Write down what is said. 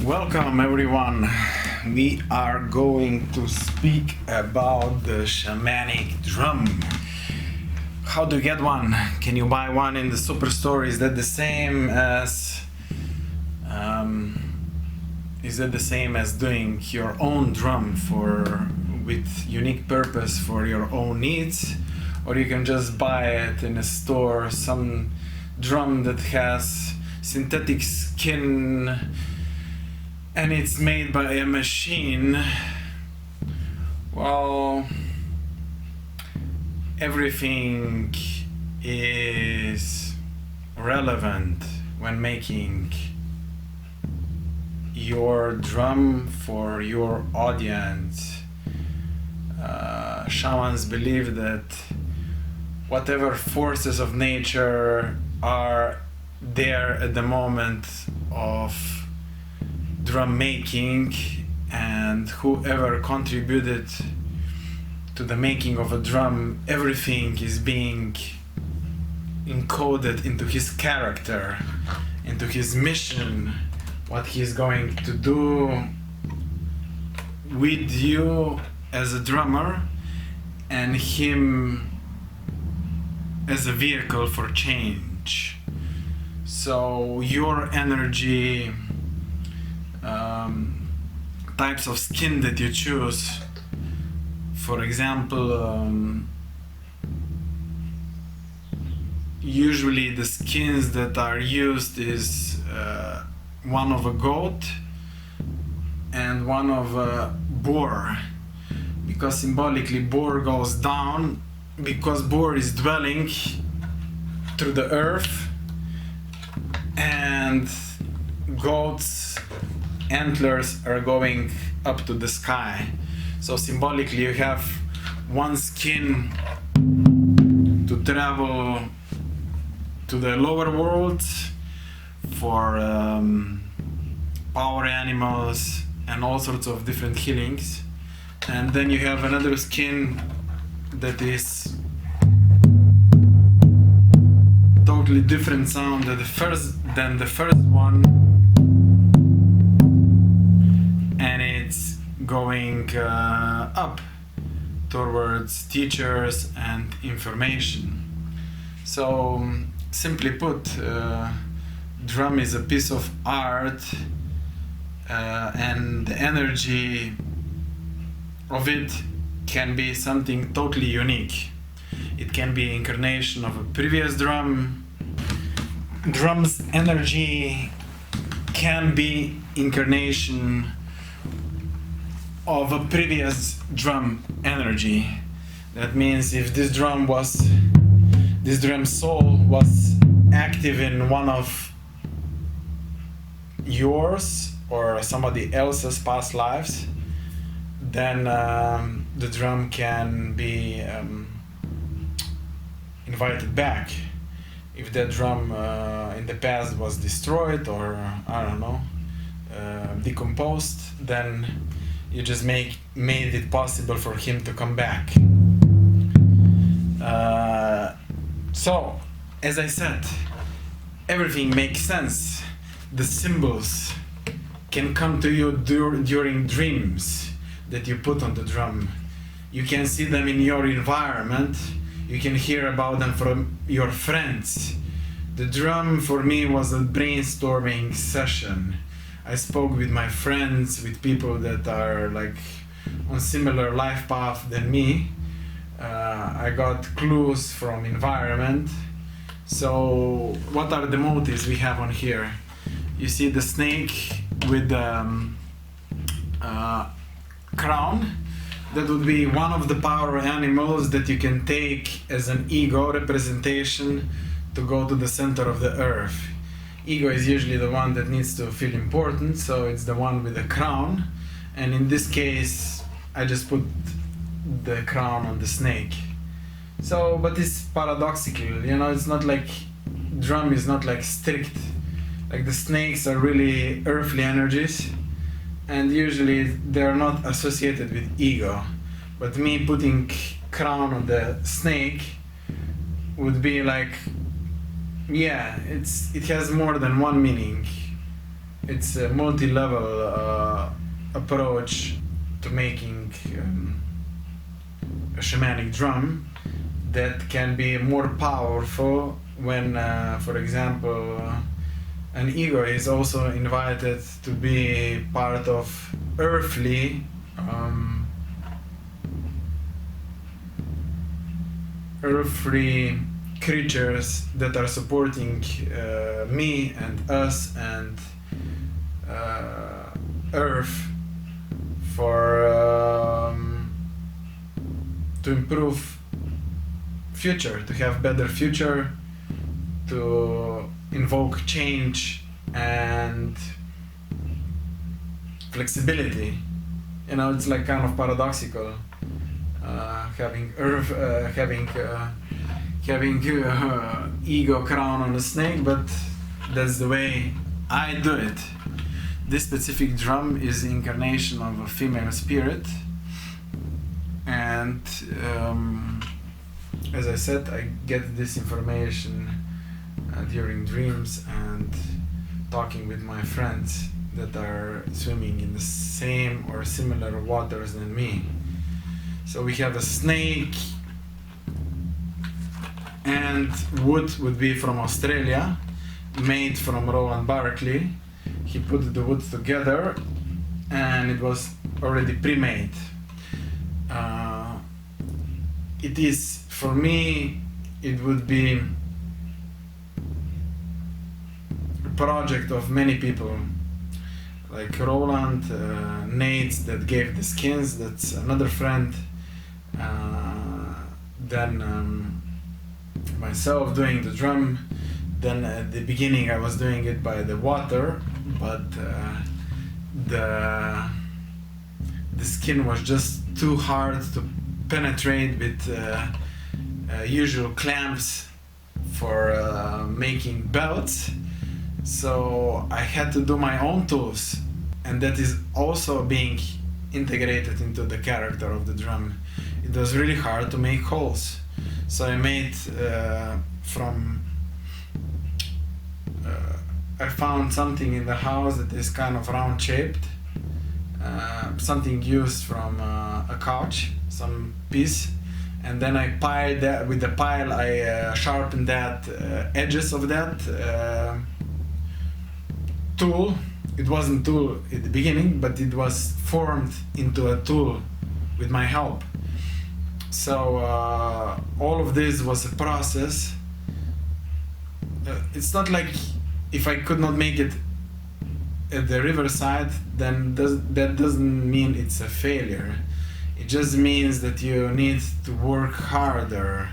Welcome everyone. We are going to speak about the shamanic drum. How to get one? Can you buy one in the superstore? Is that the same as doing your own drum with unique purpose for your own needs? Or you can just buy it in a store, some drum that has synthetic skin and it's made by a machine. Well, everything is relevant when making your drum for your audience. Shamans believe that whatever forces of nature are there at the moment of drum making, and whoever contributed to the making of a drum, everything is being encoded into his character, into his mission, what he's going to do with you as a drummer, and him as a vehicle for change. So your energy, types of skin that you choose, for example, usually the skins that are used is one of a goat and one of a boar, because symbolically boar goes down, because boar is dwelling through the earth, and goats antlers are going up to the sky. So symbolically you have one skin to travel to the lower world for power animals and all sorts of different healings, and then you have another skin that is totally different sound than the first one, and it's going up towards teachers and information. So simply put, drum is a piece of art, and the energy of it can be something totally unique. It can be incarnation of a previous drum. Drum's energy can be incarnation of a previous drum energy. That means if this drum soul was active in one of yours or somebody else's past lives, then the drum can be invited back. If that drum in the past was destroyed or decomposed, then you just made it possible for him to come back. So, as I said, everything makes sense. The symbols can come to you during dreams that you put on the drum. You can see them in your environment. You can hear about them from your friends. The drum for me was a brainstorming session. I spoke with my friends, with people that are like on similar life path than me. I got clues from environment. So what are the motives we have on here? You see the snake with the crown. That would be one of the power animals that you can take as an ego representation to go to the center of the earth. Ego is usually the one that needs to feel important, so it's the one with the crown. And in this case, I just put the crown on the snake. So, but it's paradoxical, it's not like, drum is not like strict. Like the snakes are really earthly energies, and usually they're not associated with ego. But me putting crown on the snake would be like, yeah, it has more than one meaning. it's a multi-level approach to making a shamanic drum that can be more powerful when, for example, an ego is also invited to be part of earthly creatures that are supporting me and us and Earth for to improve future, to have better future, to invoke change and flexibility. You know, it's like kind of paradoxical, having Earth, having ego crown on a snake, but that's the way I do it. This specific drum is the incarnation of a female spirit, and as I said, I get this information during dreams and talking with my friends that are swimming in the same or similar waters than me. So we have a snake, and wood would be from Australia, made from Roland Barkley. He put the wood together and it was already pre-made. It is, for me, it would be a project of many people, like Roland, Nate that gave the skins, that's another friend, then myself doing the drum. Then at the beginning I was doing it by the water, but the skin was just too hard to penetrate with usual clamps for making belts. So I had to do my own tools, and that is also being integrated into the character of the drum. It was really hard to make holes, so I made I found something in the house that is kind of round shaped, something used from a couch, some piece, and then I piled that with the pile. I sharpened that edges of that tool. It wasn't tool at the beginning, but it was formed into a tool with my help. So all of this was a process. It's not like if I could not make it at the riverside, then that doesn't mean it's a failure. It just means that you need to work harder.